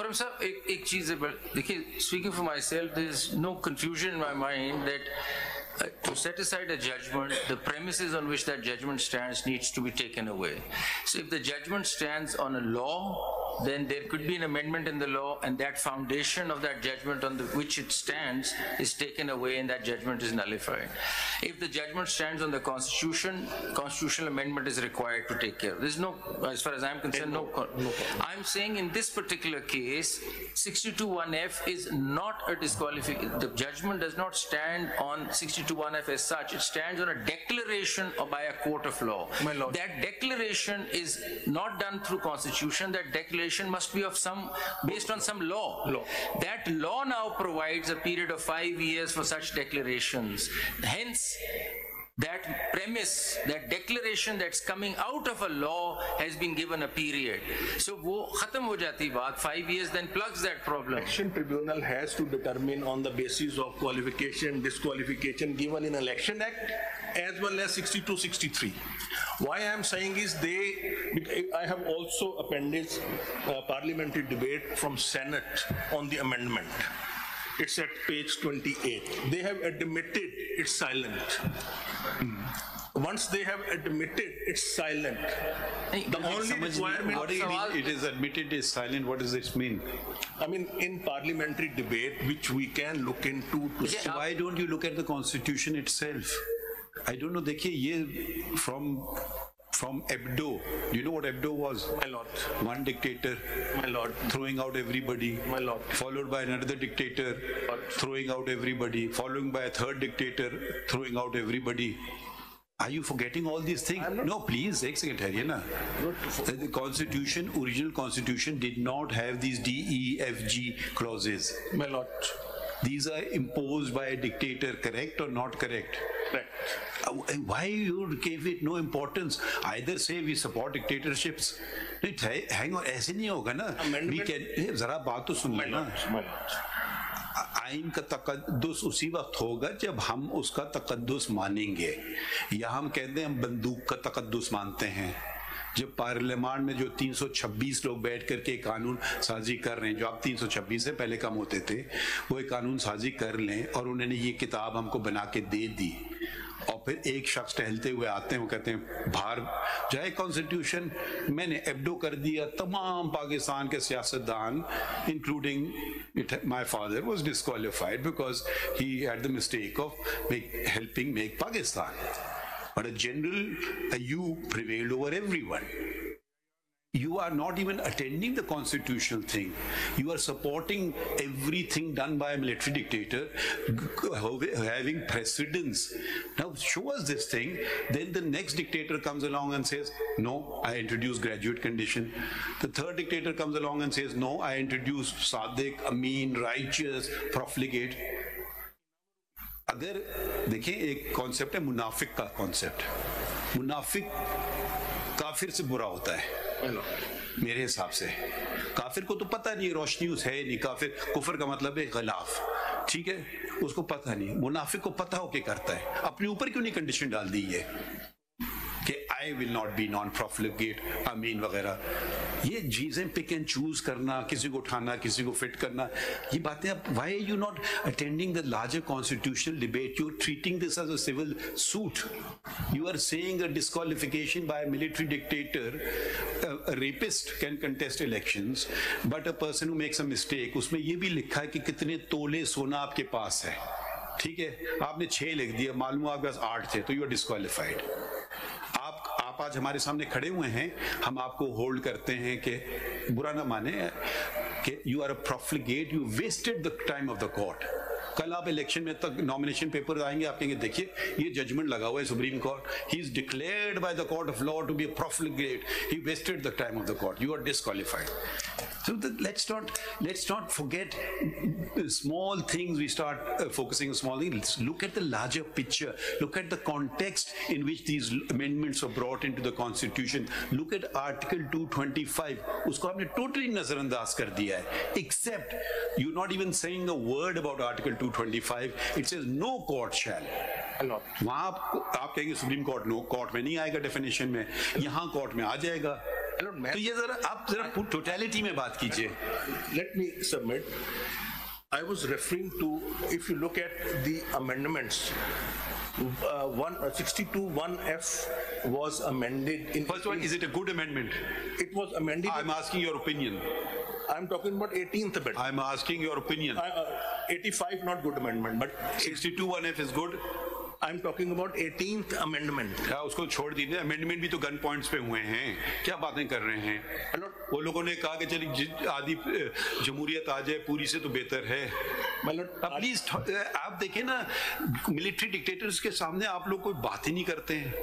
Moram sahab, एक चीज है, देखिए, speaking for myself, there is no confusion in my mind that to set aside a judgment, the premises on which that judgment stands needs to be taken away. So if the judgment stands on a law, then there could be an amendment in the law, and that foundation of that judgment on which it stands is taken away, and that judgment is nullified. If the judgment stands on the Constitution, constitutional amendment is required to take care of. There's no, as far as I'm concerned, no. I'm saying in this particular case, 62(1)(f) is not a disqualification. The judgment does not stand on 62(1)(f) as such. It stands on a declaration by a court of law. My Lord. That declaration is not done through Constitution. That declaration must be of based on some law. That law now provides a period of 5 years for such declarations. Hence, that premise, that declaration that's coming out of a law has been given a period. So wo khatam ho jati baat, 5 years then plugs that problem. Election tribunal has to determine on the basis of qualification, disqualification given in Election Act as well as 62-63. Why I am saying is I have also appended parliamentary debate from Senate on the amendment. It's at page 28. They have admitted it's silent. Once they have admitted it's silent, the only requirement... What do you mean it is admitted is silent? What does this mean? I mean, in parliamentary debate, which we can look into... So why don't you look at the Constitution itself? I don't know, देखिए ये from Hebdo. Do you know what Hebdo was? My lord. One dictator, my lord, throwing out everybody, my lord, followed by another dictator, throwing out everybody, following by a third dictator, throwing out everybody. Are you forgetting all these things? No, please, एक second ठहरिए ना. The Constitution, original Constitution, did not have these D, E, F, G clauses. My lord. These are imposed by a dictator, correct or not correct? Correct. Why you gave it no importance? Either say we support dictatorships. Hang on, ऐसे नहीं होगा ना. We can, जरा बात तो सुन लेना. आइन का तकद्दुस उसी वक्त होगा जब हम उसका तकद्दुस मानेंगे. या हम कहते हैं हम बंदूक का तकद्दुस मानते हैं. जब पार्लियामेंट में जो 326 लोग बैठ करके कानून साजी कर रहे हैं, जो आप 326 से पहले कम होते थे, वो एक कानून साजी कर लें और उन्होंने ये किताब हमको बना के दे दी, और फिर एक शख्स टहलते हुए आते हैं, वो कहते हैं बाहर जाए कॉन्स्टिट्यूशन, मैंने एब्डो कर दिया. तमाम पाकिस्तान के सियासतदान including my father was disqualified because he had the mistake of helping make Pakistan. But a general, you prevailed over everyone. You are not even attending the constitutional thing. You are supporting everything done by a military dictator, having precedence. Now show us this thing. Then the next dictator comes along and says, no, I introduce graduate condition. The third dictator comes along and says, no, I introduce Sadiq, Amin, righteous, profligate. अगर देखें एक concept है मुनाफिक का concept. मुनाफिक काफिर से बुरा होता है मेरे हिसाब से. काफिर को तो पता नहीं रोशनी उस है नहीं. काफिर कुफर का मतलब है खिलाफ, ठीक है, उसको पता नहीं. मुनाफिक को पता हो के करता है. अपने ऊपर क्यों नहीं कंडीशन डाल दी है कि I will not be non profligate अमीन वगैरह. ये चीजें पिक एंड चूज करना, किसी को उठाना, किसी को फिट करना, ये बातें आप why are you not attending the larger constitutional debate? You are treating this as a civil suit. You are saying a disqualification by a military dictator, a rapist can contest elections, but a person who makes a mistake, उसमें ये भी लिखा है कि कितने तोले सोना आपके पास है, ठीक है, आपने 6 लिख दिया, मालूम हुआ आपके पास 8 थे, तो यू आर डिस्क्वालिफाइड. आप आज हमारे सामने खड़े हुए हैं, हम आपको होल्ड करते हैं कि बुरा ना माने कि you are a profligate, you wasted the time of the court. कल आप इलेक्शन में तक नॉमिनेशन पेपर आएंगे, आप कहेंगे देखिए ये जजमेंट लगा हुआ है supreme court, he is declared by the court of law to be a profligate, he wasted the time of the court, you are disqualified. So let's not forget small things. We start focusing on small things. Look at the larger picture. Look at the context in which these amendments are brought into the Constitution. Look at Article 225. उसको आपने totally नजरअंदाज कर दिया है. Except you're not even saying a word about Article 225. It says no court shall. वहाँ आप कहेंगे supreme court no court में नहीं आएगा डेफिनेशन में, यहाँ कोर्ट में आ जाएगा. तो ये जरा आप जरा टोटलिटी में बात कीजिए. Let me submit. I was referring to, if you look at the amendments, 62(1)(f) was amended in. First one, is it a good amendment? It was amended. I'm asking your opinion. I'm talking about 18th amendment. I'm asking your opinion. 85 not good amendment, but 62(1)(f) is good. I'm talking about 18th amendment. क्या उसको छोड़ दीजिए, amendment भी तो gun points पे हुए हैं, क्या बातें कर रहे हैं. वो लोगों ने कहा कि चलिए आधी जमहूरियत आ जाए पूरी से तो बेहतर है. प्लीज आप देखें ना, मिलिट्री डिक्टेटर्स के सामने आप लोग कोई बात ही नहीं करते हैं.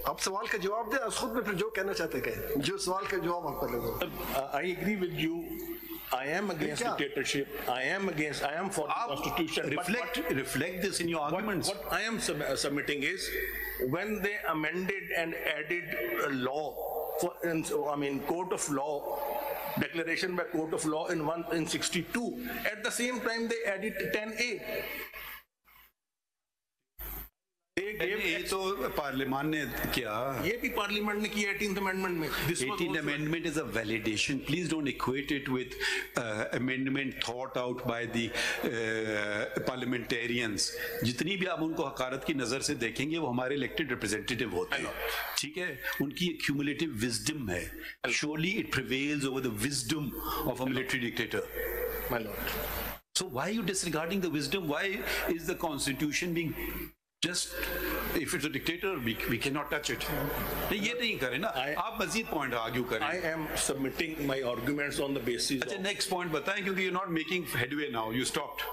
आप सवाल का जवाब दें, खुद में फिर जो कहना चाहते कहें, जो सवाल का जवाब आप पहले दो. I agree with you. I am against dictatorship. I am for the constitution. Reflect this in your arguments. What I am submitting is, when they amended and added a law, court of law, declaration by court of law in 62, at the same time they added 10A. ये तो parliament ने किया, ये भी parliament ने किया 18th amendment में. 18th amendment is a validation. Please don't equate it with amendment thought out by the parliamentarians. जितनी भी आप उनको हकारत की नजर से देखेंगे वो हमारे elected representative होते हैं, ठीक है. उनकी cumulative wisdom है. Surely it prevails over the wisdom of a military dictator. My lord. So why are you disregarding the wisdom? Why is the constitution being just, if it's a dictator, we cannot touch it. ये नहीं करें ना, आप मजीद point argue करें. I am submitting my arguments on the basis. अच्छा, next point बताएं, क्योंकि you're not making headway now. You stopped.